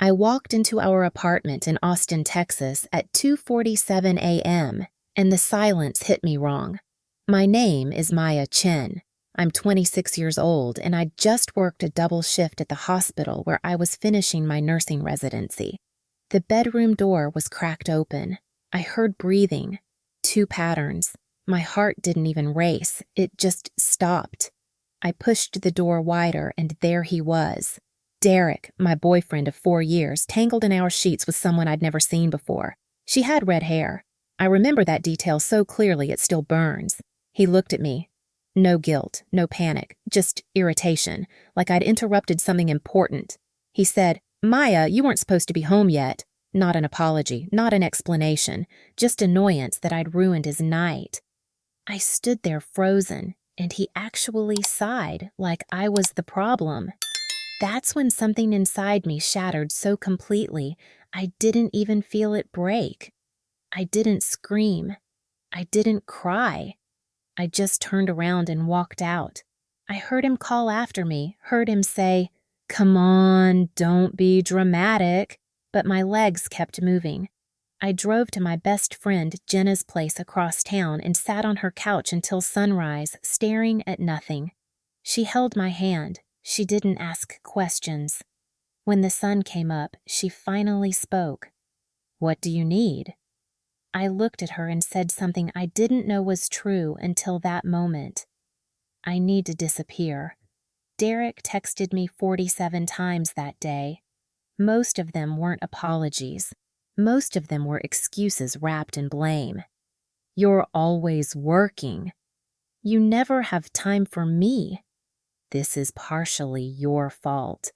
I walked into our apartment in Austin, Texas at 2:47 a.m., and the silence hit me wrong. My name is Maya Chen. I'm 26 years old, and I'd just worked a double shift at the hospital where I was finishing my nursing residency. The bedroom door was cracked open. I heard breathing, 2 patterns. My heart didn't even race, it just stopped. I pushed the door wider, and there he was. Derek, my boyfriend of 4 years, tangled in our sheets with someone I'd never seen before. She had red hair. I remember that detail so clearly it still burns. He looked at me. No guilt, no panic, just irritation, like I'd interrupted something important. He said, "Maya, you weren't supposed to be home yet." Not an apology, not an explanation, just annoyance that I'd ruined his night. I stood there frozen, and he actually sighed like I was the problem. That's when something inside me shattered so completely, I didn't even feel it break. I didn't scream. I didn't cry. I just turned around and walked out. I heard him call after me, heard him say, "Come on, don't be dramatic," but my legs kept moving. I drove to my best friend Jenna's place across town and sat on her couch until sunrise, staring at nothing. She held my hand. She didn't ask questions. When the sun came up, she finally spoke. "What do you need?" I looked at her and said something I didn't know was true until that moment. "I need to disappear." Derek texted me 47 times that day. Most of them weren't apologies. Most of them were excuses wrapped in blame. "You're always working." "You never have time for me." "This is partially your fault."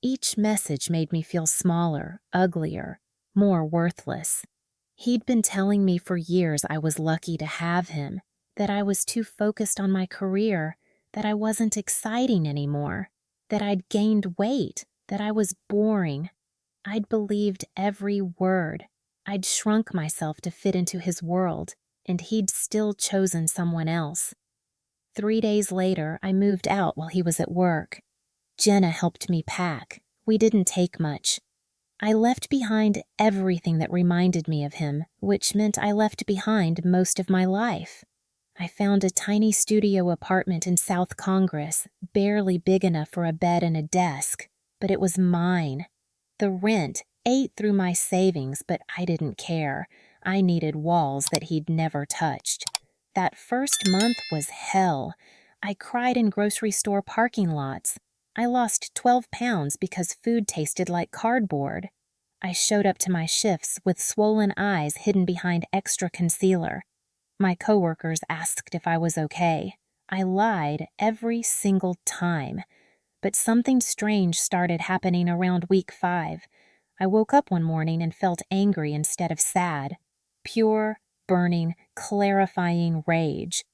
Each message made me feel smaller, uglier, more worthless. He'd been telling me for years I was lucky to have him, that I was too focused on my career, that I wasn't exciting anymore, that I'd gained weight, that I was boring. I'd believed every word. I'd shrunk myself to fit into his world, and he'd still chosen someone else. 3 days later, I moved out while he was at work. Jenna helped me pack. We didn't take much. I left behind everything that reminded me of him, which meant I left behind most of my life. I found a tiny studio apartment in South Congress, barely big enough for a bed and a desk, but it was mine. The rent ate through my savings, but I didn't care. I needed walls that he'd never touched. That first month was hell. I cried in grocery store parking lots. I lost 12 pounds because food tasted like cardboard. I showed up to my shifts with swollen eyes hidden behind extra concealer. My coworkers asked if I was okay. I lied every single time. But something strange started happening around week 5. I woke up one morning and felt angry instead of sad. Pure, burning, clarifying rage.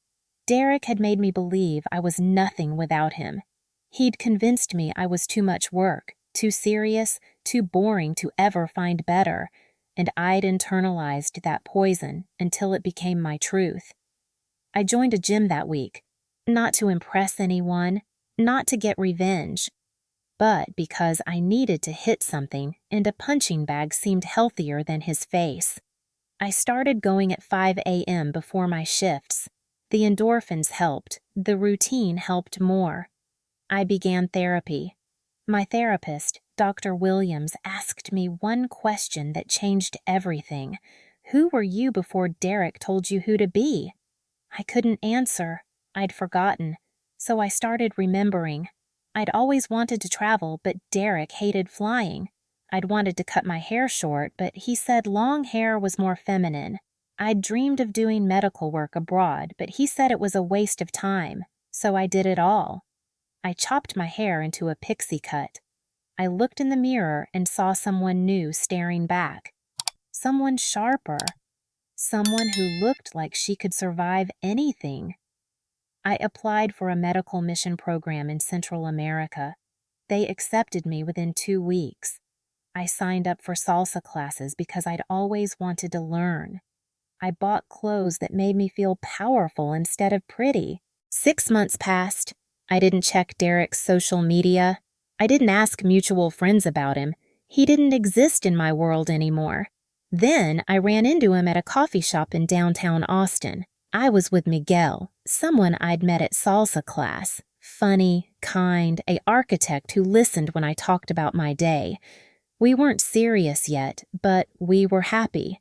Derek had made me believe I was nothing without him. He'd convinced me I was too much work, too serious, too boring to ever find better, and I'd internalized that poison until it became my truth. I joined a gym that week, not to impress anyone, not to get revenge, but because I needed to hit something and a punching bag seemed healthier than his face. I started going at 5 a.m. before my shifts. The endorphins helped, the routine helped more. I began therapy. My therapist, Dr. Williams, asked me one question that changed everything. Who were you before Derek told you who to be? I couldn't answer. I'd forgotten. So I started remembering. I'd always wanted to travel, but Derek hated flying. I'd wanted to cut my hair short, but he said long hair was more feminine. I'd dreamed of doing medical work abroad, but he said it was a waste of time, so I did it all. I chopped my hair into a pixie cut. I looked in the mirror and saw someone new staring back. Someone sharper. Someone who looked like she could survive anything. I applied for a medical mission program in Central America. They accepted me within 2 weeks. I signed up for salsa classes because I'd always wanted to learn. I bought clothes that made me feel powerful instead of pretty. 6 months passed. I didn't check Derek's social media. I didn't ask mutual friends about him. He didn't exist in my world anymore. Then I ran into him at a coffee shop in downtown Austin. I was with Miguel, someone I'd met at salsa class. Funny, kind, an architect who listened when I talked about my day. We weren't serious yet, but we were happy.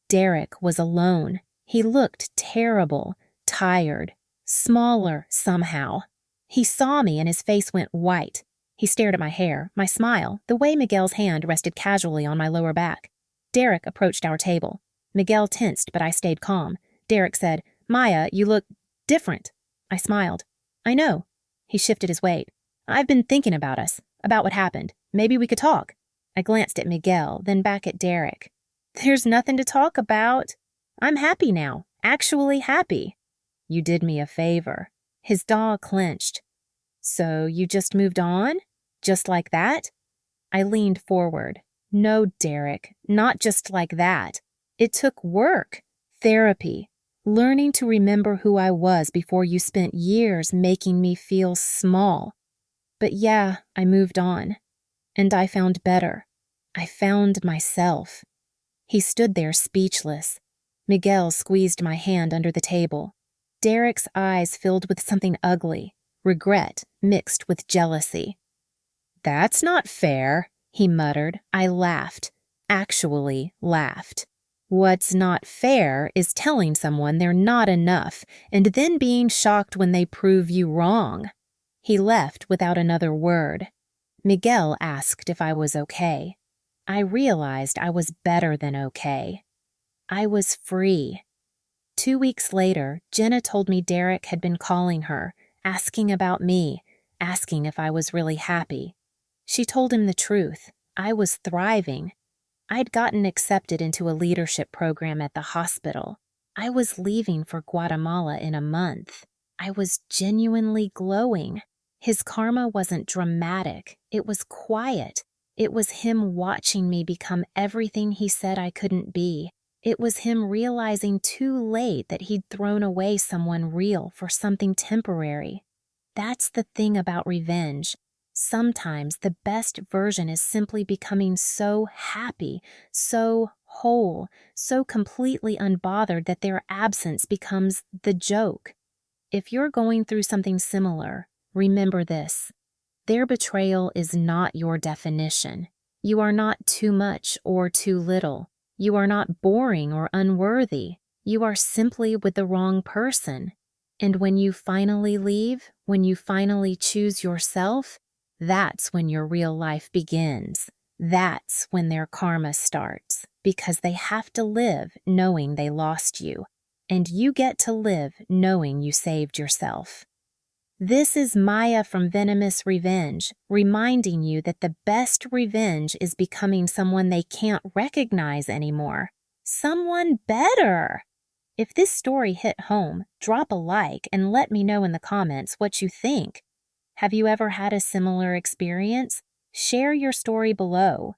Derek was alone. He looked terrible, tired, smaller somehow. He saw me and his face went white. He stared at my hair, my smile, the way Miguel's hand rested casually on my lower back. Derek approached our table. Miguel tensed, but I stayed calm. Derek said, "Maya, you look different." I smiled. "I know." He shifted his weight. "I've been thinking about us, about what happened. Maybe we could talk." I glanced at Miguel, then back at Derek. "There's nothing to talk about. I'm happy now, actually happy." "You did me a favor." His jaw clenched. "So you just moved on? Just like that?" I leaned forward. "No, Derek, not just like that. It took work, therapy, learning to remember who I was before you spent years making me feel small. But yeah, I moved on. And I found better. I found myself." He stood there speechless. Miguel squeezed my hand under the table. Derek's eyes filled with something ugly, regret mixed with jealousy. "That's not fair," he muttered. I laughed. Actually laughed. What's not fair is telling someone they're not enough and then being shocked when they prove you wrong. He left without another word. Miguel asked if I was okay. I realized I was better than okay. I was free. 2 weeks later, Jenna told me Derek had been calling her, asking about me, asking if I was really happy. She told him the truth. I was thriving. I'd gotten accepted into a leadership program at the hospital. I was leaving for Guatemala in a month. I was genuinely glowing. His karma wasn't dramatic. It was quiet. It was him watching me become everything he said I couldn't be. It was him realizing too late that he'd thrown away someone real for something temporary. That's the thing about revenge. Sometimes the best version is simply becoming so happy, so whole, so completely unbothered that their absence becomes the joke. If you're going through something similar, remember this. Their betrayal is not your definition. You are not too much or too little. You are not boring or unworthy. You are simply with the wrong person. And when you finally leave, when you finally choose yourself, that's when your real life begins. That's when their karma starts, because they have to live knowing they lost you, and you get to live knowing you saved yourself. This is Maya from Venomous Revenge, reminding you that the best revenge is becoming someone they can't recognize anymore. Someone better! If this story hit home, drop a like and let me know in the comments what you think. Have you ever had a similar experience? Share your story below.